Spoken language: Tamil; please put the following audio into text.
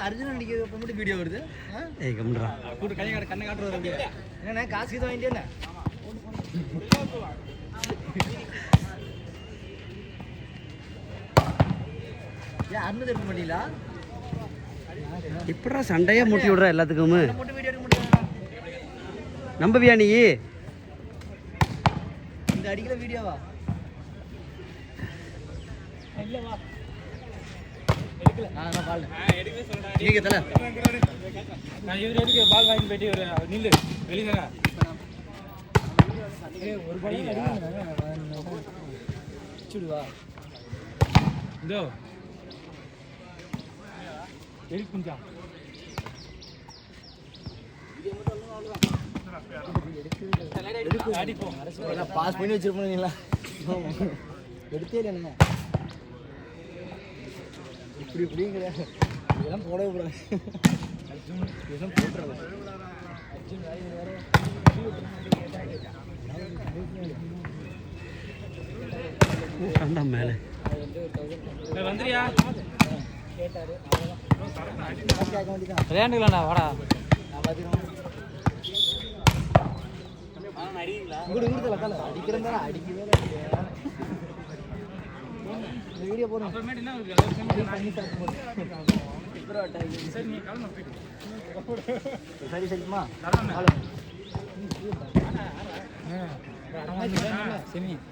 அர்ஜுன் நடிக்கிறப்ப மட்டும் வீடியோ வருது. ஏய் கம்முடா. கூட்டு கண்ணை காட்டுறது அப்படியே. என்னண்ணே காசு இது வாங்கிட்டே ஏன் அருண் எடுக்க மாட்டீங்களா? இப்படா சண்டையே மூட்டி விடுற எல்லாத்துக்குமே. மட்டும் வீடியோ எடுக்க முடியாது. நம்பவியா நீ? இந்த அடிக்கிற வீடியோவா? இல்ல வா. எடுக்கல. நான் பால். எடுக்கவே சொல்றேன். நீங்க தல. நான் இவரு எடுக்க பால் வாங்கி போயிட்டு இவரு நில்லு. வெளியங்க. ஏய் ஒரு பால் அடிங்க. சுடுவா. இதோ. எரி குஞ்சா. பாஸ் பண்ணி வச்சிருப்பீங்களா? எடுத்தே இல்லைங்க. இப்படிங்கிற இதெல்லாம் போடவே கூடாது. இதெல்லாம் போட்டுறது. அர்ஜுன் மேலே வந்துறியா? கேட்டாரு. விளையாண்டுக்கலாம்டா வாடா. நான் பார்த்துக்கிறேன். அடிக்கிறதா அடிக்கவே வீடியோ போடுறோம். சரி சரிம்மா.